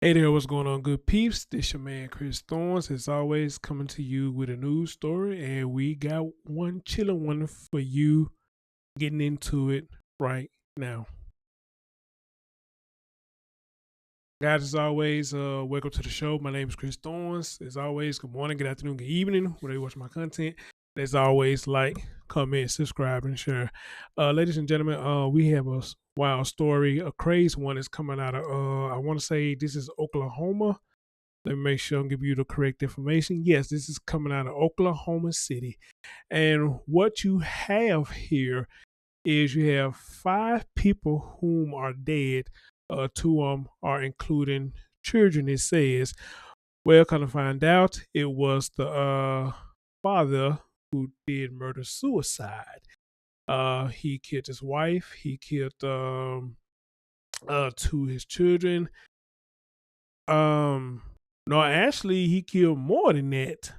Hey there, what's going on, good peeps? This your man Chris Thorns, as always, coming to you with a news story, and we got one chilling one for you. Getting into it right now, guys. As always, welcome to the show. My name is Chris Thorns. As always, good morning, good afternoon, good evening, whenever you watch my content. As always, like, comment, subscribe, and share. Ladies and gentlemen, we have a wild story, a crazy one is coming out of I want to say this is Oklahoma. Let me make sure I'm giving you the correct information. Yes, this is coming out of Oklahoma City. And what you have here is you have five people whom are dead. Two of them are including children, it says. Well, kind of find out it was the father who did murder suicide. He killed his wife. He killed two of his children. No, actually, he killed more than that.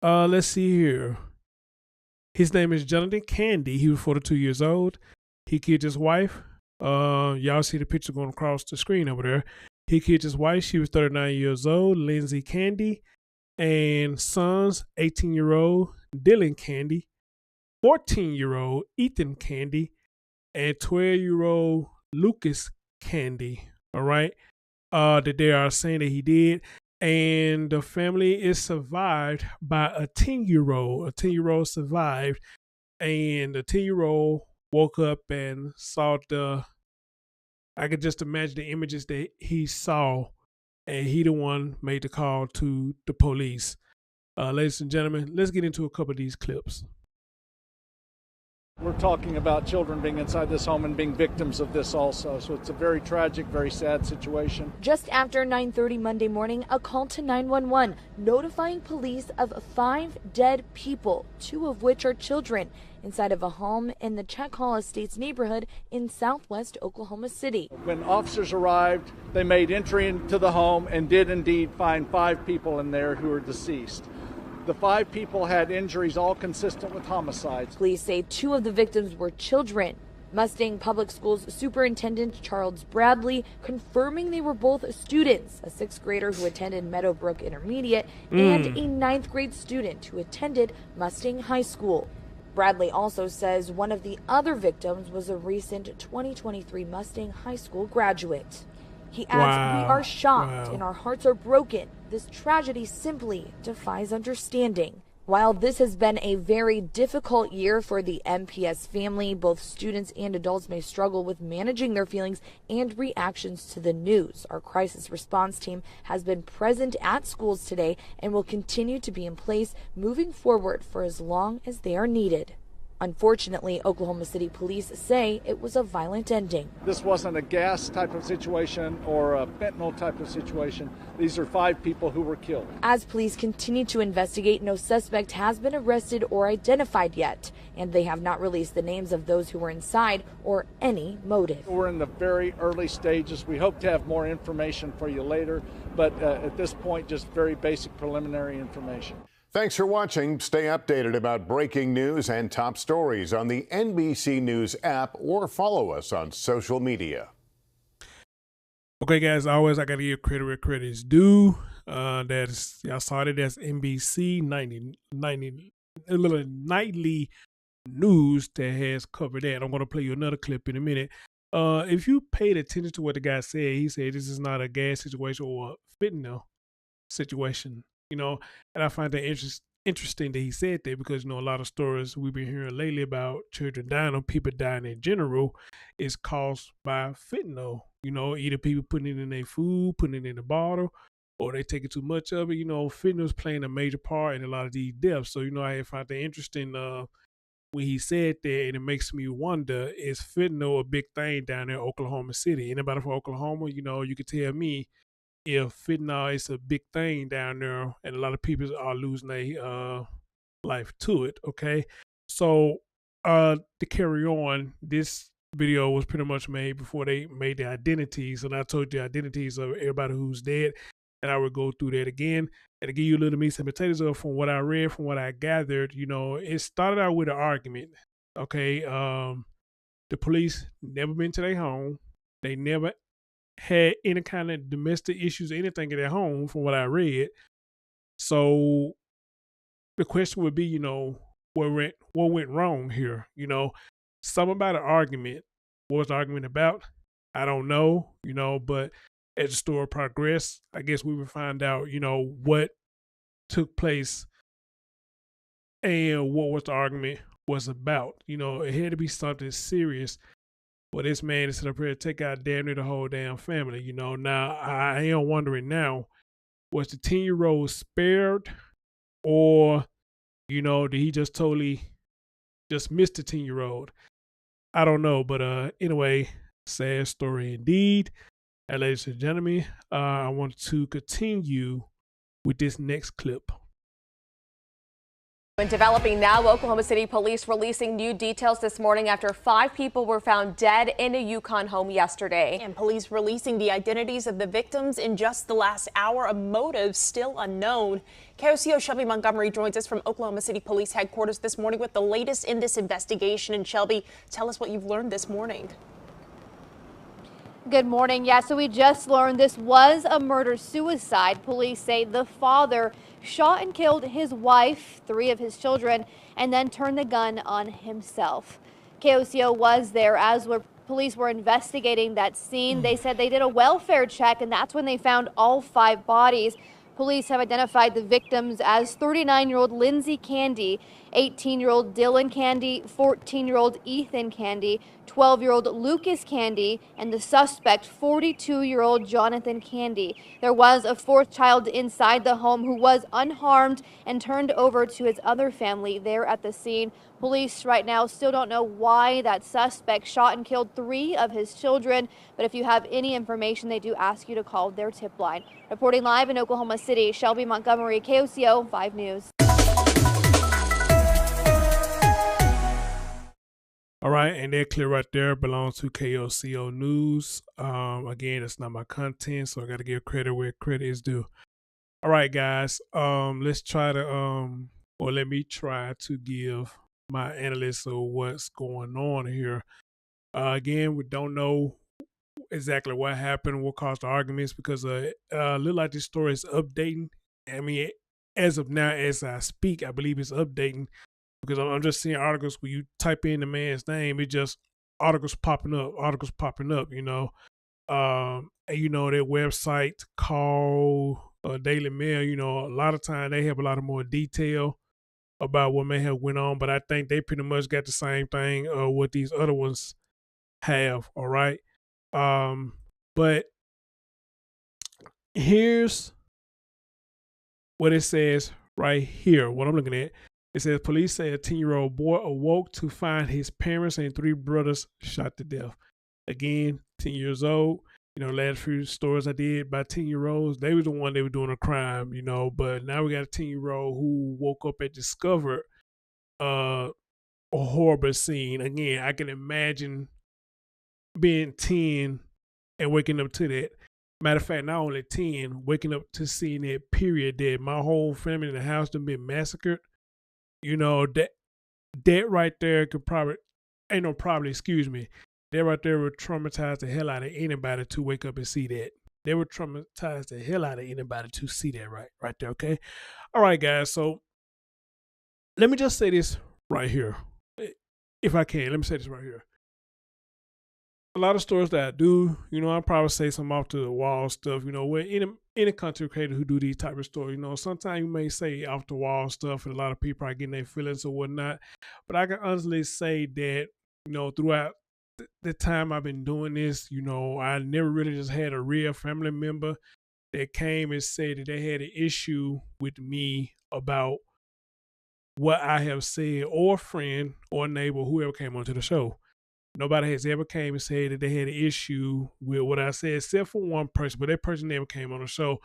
Let's see here. His name is Lindsay Candy. He was 42 years old. He killed his wife. Y'all see the picture going across the screen over there. He killed his wife. She was 39 years old, Lindsay Candy, and sons, 18-year-old Dylan Candy, 14-year-old Ethan Candy, and 12-year-old Lucas Candy. All right. That they are saying that he did. And the family is survived by a 10-year-old. A 10-year-old survived. And the 10-year-old woke up and saw I could just imagine the images that he saw. And he the one made the call to the police. Ladies and gentlemen, let's get into a couple of these clips. We're talking about children being inside this home and being victims of this also. So it's a very tragic, very sad situation. Just after 9:30 Monday morning, a call to 911 notifying police of 5 dead people, 2 of which are children, inside of a home in the Check Hall Estates neighborhood in southwest Oklahoma City. When officers arrived, they made entry into the home and did indeed find 5 people in there who are deceased. The 5 people had injuries all consistent with homicides. Police say 2 of the victims were children. Mustang Public Schools Superintendent Charles Bradley confirming they were both students, a 6th grader who attended Meadowbrook Intermediate and a 9th grade student who attended Mustang High School. Bradley also says one of the other victims was a recent 2023 Mustang High School graduate. He adds, "We are shocked and our hearts are broken. This tragedy simply defies understanding." While this has been a very difficult year for the MPS family, both students and adults may struggle with managing their feelings and reactions to the news. Our crisis response team has been present at schools today and will continue to be in place moving forward for as long as they are needed. Unfortunately, Oklahoma City police say it was a violent ending. This wasn't a gas type of situation or a fentanyl type of situation. These are 5 people who were killed. As police continue to investigate, no suspect has been arrested or identified yet, and they have not released the names of those who were inside or any motive. We're in the very early stages. We hope to have more information for you later, but at this point, just very basic preliminary information. Thanks for watching. Stay updated about breaking news and top stories on the NBC News app or follow us on social media. Okay, guys, always I got to give credit where credit is due. That's, y'all saw that, that's NBC 90, a little nightly news that has covered that. I'm going to play you another clip in a minute. If you paid attention to what the guy said, he said this is not a gas situation or a fentanyl situation. You know, and I find that interesting that he said that because, you know, a lot of stories we've been hearing lately about children dying or people dying in general is caused by fentanyl. You know, either people putting it in their food, putting it in the bottle, or they taking too much of it. You know, fentanyl is playing a major part in a lot of these deaths. So, you know, I find that interesting when he said that, and it makes me wonder, is fentanyl a big thing down there in Oklahoma City? Anybody from Oklahoma, you know, you could tell me if fentanyl is a big thing down there and a lot of people are losing their life to it. Okay, so to carry on, this video was pretty much made before they made the identities, and I told you the identities of everybody who's dead, and I would go through that again and to give you a little meat and potatoes of from what I read, from what I gathered. You know, it started out with an argument. Okay, the police never been to their home. They never had any kind of domestic issues or anything at their home, from what I read. So the question would be, what went wrong here? Something about an argument. What was the argument about? I don't know, but as the story progressed, I guess we would find out, what took place and what was the argument was about. It had to be something serious. Well, this man is up here to take out damn near the whole damn family. Now I am wondering now, was the 10-year-old spared, or did he just totally just miss the 10-year-old? I don't know, but anyway, sad story indeed. And ladies and gentlemen, I want to continue with this next clip. And developing now, Oklahoma City police releasing new details this morning after 5 people were found dead in a Yukon home yesterday. And police releasing the identities of the victims in just the last hour. A motive still unknown. KOCO Shelby Montgomery joins us from Oklahoma City Police Headquarters this morning with the latest in this investigation. And Shelby, tell us what you've learned this morning. Good morning. Yeah, so we just learned this was a murder-suicide. Police say the father shot and killed his wife, 3 of his children, and then turned the gun on himself. KOCO was there as police were investigating that scene. They said they did a welfare check, and that's when they found all 5 bodies. Police have identified the victims as 39-year-old Lindsay Candy, 18-year-old Dylan Candy, 14-year-old Ethan Candy, 12-year-old Lucas Candy, and the suspect, 42-year-old Jonathan Candy. There was a 4th child inside the home who was unharmed and turned over to his other family there at the scene. Police right now still don't know why that suspect shot and killed 3 of his children, but if you have any information, they do ask you to call their tip line. Reporting live in Oklahoma City, Shelby Montgomery, KOCO 5 News. All right, and that clip right there belongs to KOCO News. Again, it's not my content, so I got to give credit where credit is due. All right, guys, let's try to, or let me try to give my analysis of what's going on here. Again, we don't know exactly what happened, what caused the arguments, because it look like this story is updating. I mean, as of now, as I speak, I believe it's updating, because I'm just seeing articles where you type in the man's name, it just articles popping up, and their website called Daily Mail, a lot of time they have a lot of more detail about what may have went on, but I think they pretty much got the same thing what these other ones have. All right. But here's what it says right here, what I'm looking at. It says police say a 10-year-old boy awoke to find his parents and 3 brothers shot to death. Again, 10 years old. Last few stories I did about 10-year-olds, they were the one they were doing a crime, but now we got a 10-year-old who woke up and discovered a horrible scene. Again, I can imagine being 10 and waking up to that. Matter of fact, not only 10, waking up to seeing that period that my whole family in the house done been massacred. That right there could probably, that right there would traumatize the hell out of anybody to wake up and see that. They would traumatize the hell out of anybody to see that right there, okay? All right, guys, so let me just say this right here. If I can, let me say this right here. A lot of stories that I do, I'll probably say some off to the wall stuff, where any content creator who do these type of stories, sometimes you may say off the wall stuff and a lot of people are getting their feelings or whatnot. But I can honestly say that, throughout the time I've been doing this, I never really just had a real family member that came and said that they had an issue with me about what I have said, or a friend or a neighbor, whoever came onto the show. Nobody has ever came and said that they had an issue with what I said, except for one person, but that person never came on the show.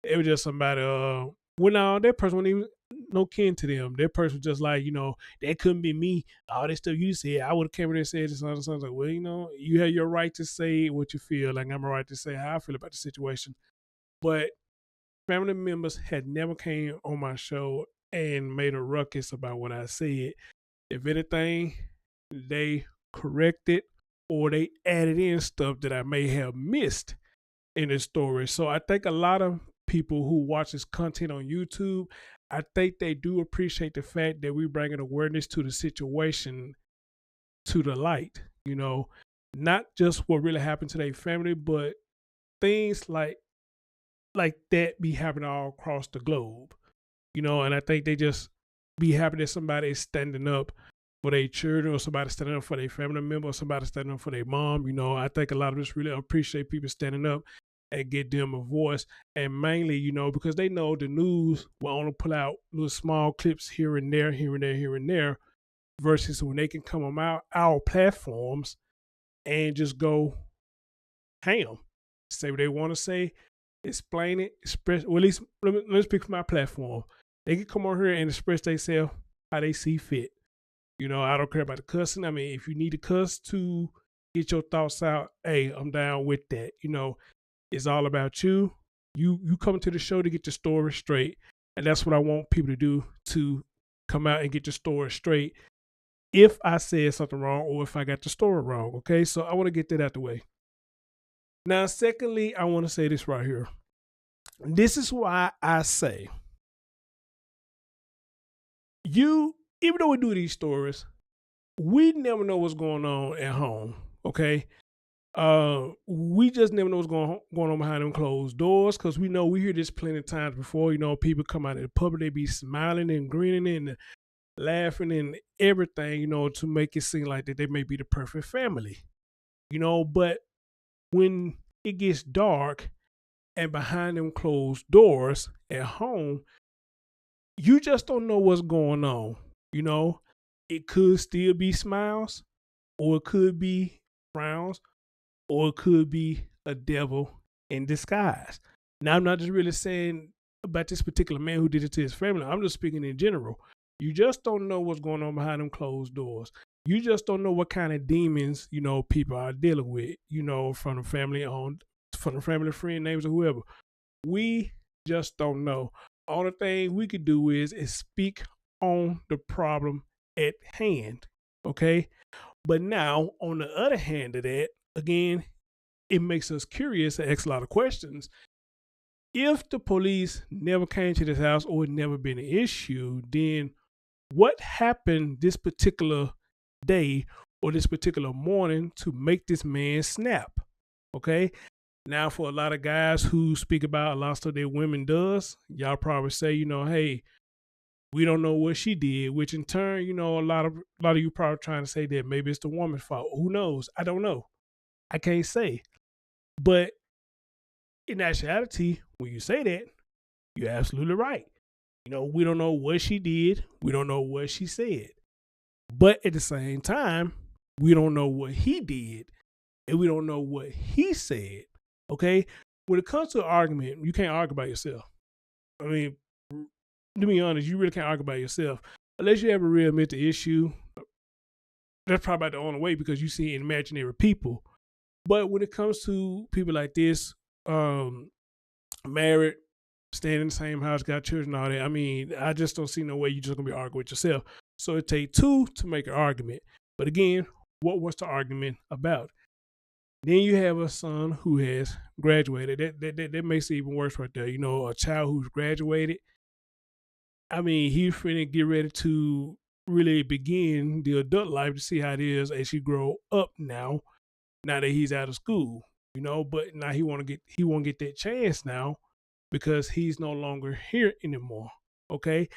It was just somebody, that person wasn't even no kin to them. That person was just like, that couldn't be me. All this stuff you said, I would have came in and said this and other stuff. Like, well, you have your right to say what you feel. Like, I'm a right to say how I feel about the situation. But family members had never came on my show and made a ruckus about what I said. If anything, they corrected or they added in stuff that I may have missed. in this story. So I think a lot of people who watch this content on YouTube, I think they do appreciate the fact that we bringing awareness to the situation to the light, you know, not just what really happened to their family, but things like that be happening all across the globe, you know. And I think they just be happy that somebody is standing up for their children, or somebody standing up for their family member, or somebody standing up for their mom. You know, I think a lot of us really appreciate people standing up and get them a voice. And mainly, you know, because they know the news will only pull out little small clips here and there, here and there, here and there, versus when they can come on our platforms and just go ham, say what they want to say, explain it, express. Well, at least let's pick from my platform. They can come on here and express themselves how they see fit. You know, I don't care about the cussing. I mean, if you need to cuss to get your thoughts out, hey, I'm down with that. You know, it's all about you. You come to the show to get your story straight. And that's what I want people to do, to come out and get your story straight. If I said something wrong, or if I got the story wrong, okay? So I want to get that out the way. Now, secondly, I want to say this right here. This is why I say, even though we do these stories, we never know what's going on at home, okay? We just never know what's going on behind them closed doors, because we know we hear this plenty of times before. You know, people come out in the public, they be smiling and grinning and laughing and everything, you know, to make it seem like that they may be the perfect family, you know. But when it gets dark and behind them closed doors at home, you just don't know what's going on, you know. It could still be smiles, or it could be frowns, or it could be a devil in disguise. Now, I'm not just really saying about this particular man who did it to his family. I'm just speaking in general. You just don't know what's going on behind them closed doors. You just don't know what kind of demons, you know, people are dealing with, you know, from the family, friend, neighbors, or whoever. We just don't know. Only thing we could do is speak on the problem at hand, okay? But now, on the other hand of that, again, it makes us curious and ask a lot of questions. If the police never came to this house, or it never been an issue, then what happened this particular day or this particular morning to make this man snap? Okay. Now, for a lot of guys who speak about a lot of stuff that women does, y'all probably say, you know, hey, we don't know what she did, which in turn, you know, a lot of you probably trying to say that maybe it's the woman's fault. Who knows? I don't know. I can't say. But in actuality, when you say that, you're absolutely right. You know, we don't know what she did. We don't know what she said. But at the same time, we don't know what he did, and we don't know what he said. Okay? When it comes to an argument, you can't argue by yourself. I mean, to be honest, you really can't argue by yourself. Unless you have a real mental issue. That's probably the only way, because you see imaginary people. But when it comes to people like this, married, staying in the same house, got children, all that, I mean, I just don't see no way you're just going to be arguing with yourself. So it takes two to make an argument. But again, what was the argument about? Then you have a son who has graduated. That makes it even worse right there. You know, a child who's graduated. I mean, he's finna get ready to really begin the adult life to see how it is as he grow up now that he's out of school, you know. But now he won't get that chance now, because he's no longer here anymore. Okay.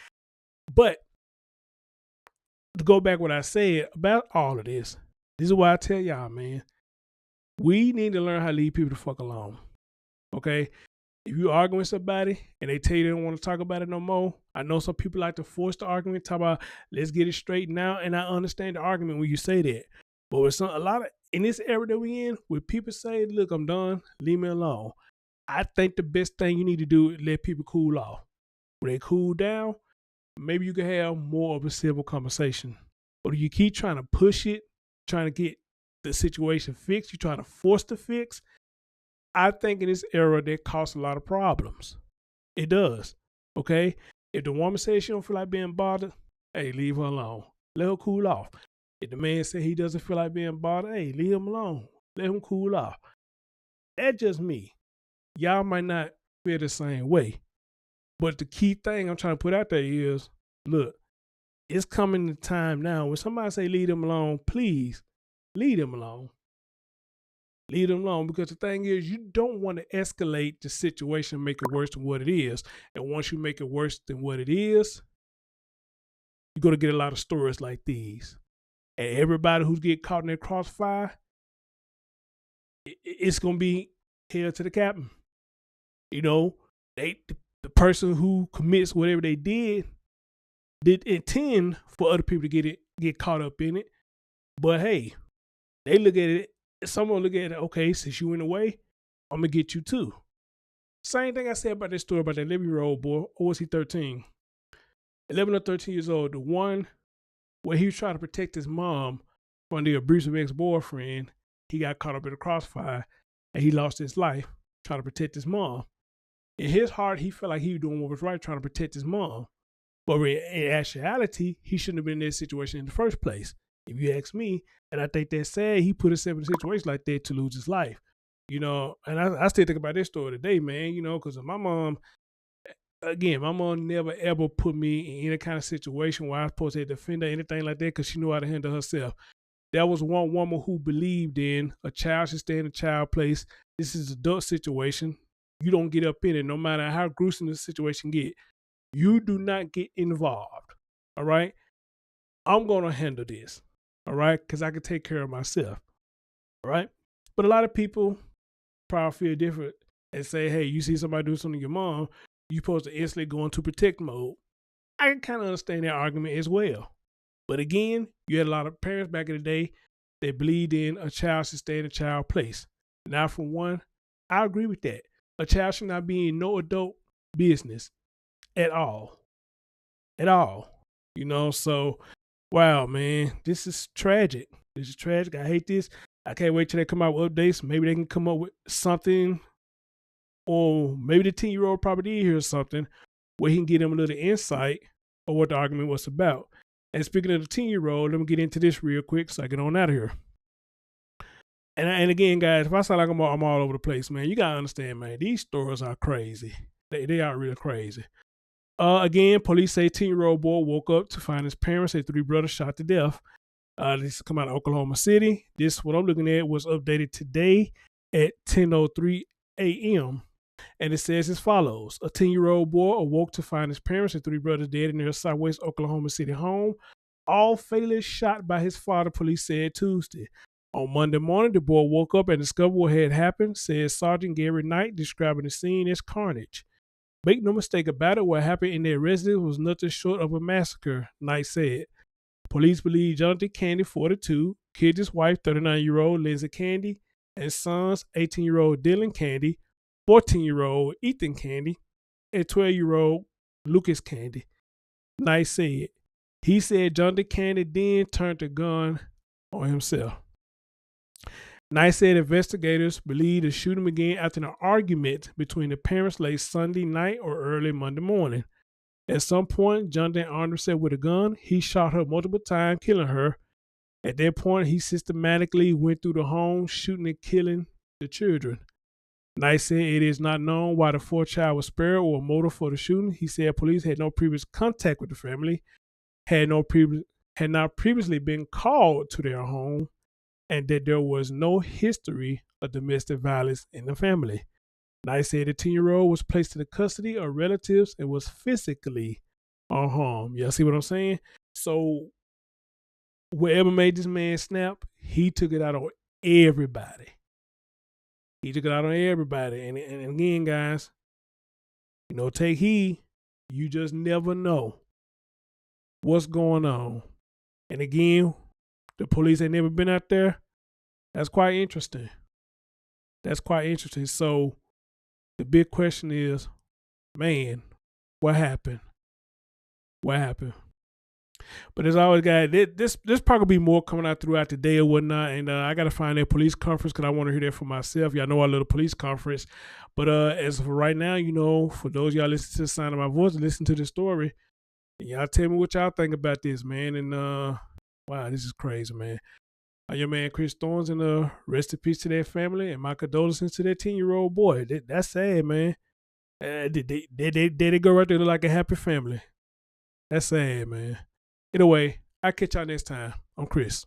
But to go back what I said about all of this is why I tell y'all, man, we need to learn how to leave people the fuck alone. Okay. If you argue with somebody and they tell you they don't want to talk about it no more, I know some people like to force the argument, talk about let's get it straightened out, and I understand the argument when you say that. But with a lot of, in this era that we in, when people say, look, I'm done, leave me alone, I think the best thing you need to do is let people cool off. When they cool down, maybe you can have more of a civil conversation. But if you keep trying to push it, trying to get the situation fixed, you're trying to force the fix, I think in this era that causes a lot of problems. It does. Okay? If the woman says she don't feel like being bothered, hey, leave her alone. Let her cool off. If the man says he doesn't feel like being bothered, hey, leave him alone. Let him cool off. That's just me. y'all might not feel the same way. But the key thing I'm trying to put out there is, look, it's coming the time now when somebody say leave them alone, please leave them alone. Leave them alone, because the thing is, you don't want to escalate the situation and make it worse than what it is. And once you make it worse than what it is, you're going to get a lot of stories like these. And everybody who's get caught in that crossfire, it's going to be held to the captain. You know, the person who commits whatever they did intend for other people to get caught up in it. But hey, they look at it, someone look at it, okay, since you went away, I'm going to get you too. Same thing I said about this story about that 11-year-old boy, or was he 13? 11 or 13 years old, the one where he was trying to protect his mom from the abusive ex-boyfriend. He got caught up in a crossfire and he lost his life trying to protect his mom. In his heart, he felt like he was doing what was right, trying to protect his mom. But in actuality, he shouldn't have been in this situation in the first place, if you ask me. And I think that's sad. He put himself in a situation like that to lose his life. You know, and I still think about this story today, man, you know, because my mom, again, my mom never ever put me in any kind of situation where I was supposed to defend her, anything like that, because she knew how to handle herself. There was one woman who believed in a child should stay in a child place. This is an adult situation. You don't get up in it, no matter how gruesome the situation get. You do not get involved, all right? I'm going to handle this, all right, because I can take care of myself, all right? But a lot of people probably feel different and say, hey, you see somebody do something to your mom, you're supposed to instantly go into protect mode. I can kind of understand that argument as well. But again, you had a lot of parents back in the day that believed in a child should stay in a child place. Now, for one, I agree with that. A child should not be in no adult business at all. At all. You know, so, wow, man, this is tragic. This is tragic. I hate this. I can't wait till they come out with updates. Maybe they can come up with something, or maybe the 10-year-old probably did hear something where he can get them a little insight of what the argument was about. And speaking of the 10-year-old, let me get into this real quick so I get on out of here. And again, guys, if I sound like I'm all over the place, man, you got to understand, man, these stories are crazy. They are real crazy. Again, police say 10-year-old boy woke up to find his parents and 3 brothers shot to death. This come out of Oklahoma City. This, what I'm looking at, was updated today at 10:03 a.m. And it says as follows. A 10-year-old boy awoke to find his parents and 3 brothers dead in their southwest Oklahoma City home, all fatally shot by his father, police said Tuesday. On Monday morning, the boy woke up and discovered what had happened, says Sergeant Gary Knight, describing the scene as carnage. Make no mistake about it, what happened in their residence was nothing short of a massacre, Knight said. Police believe Lindsay Candy, 42, killed his wife, 39-year-old Lindsay Candy, and sons, 18-year-old Dylan Candy, 14-year-old Ethan Candy, and 12-year-old Lucas Candy. Knight said. He said Lindsay Candy then turned the gun on himself. Knight said investigators believe the shooting began after an argument between the parents late Sunday night or early Monday morning. At some point, Jonathan armed himself with a gun. He shot her multiple times, killing her. At that point, he systematically went through the home, shooting and killing the children. Knight said it is not known why the 4th child was spared or a motive for the shooting. He said police had no previous contact with the family, had not previously been called to their home, and that there was no history of domestic violence in the family. Knight said the 10-year-old was placed in the custody of relatives and was physically unharmed. Y'all see what I'm saying? So whatever made this man snap, he took it out on everybody. He took it out on everybody. And again, guys, you know, take heed. You just never know what's going on. And again, the police ain't never been out there. That's quite interesting. That's quite interesting. So the big question is, man, what happened? What happened? But as always, guys, this probably be more coming out throughout the day or whatnot. And I got to find that police conference because I want to hear that for myself. Y'all know our little police conference. But as of right now, you know, for those y'all listen to the sound of my voice and listen to the story, y'all tell me what y'all think about this, man. And wow, this is crazy, man. I'm your man Chris Thorns, and rest in peace to their family, and my condolences to their 10-year-old boy. That's sad, man. They go right there look like a happy family. That's sad, man. Anyway, I'll catch y'all next time. I'm Chris.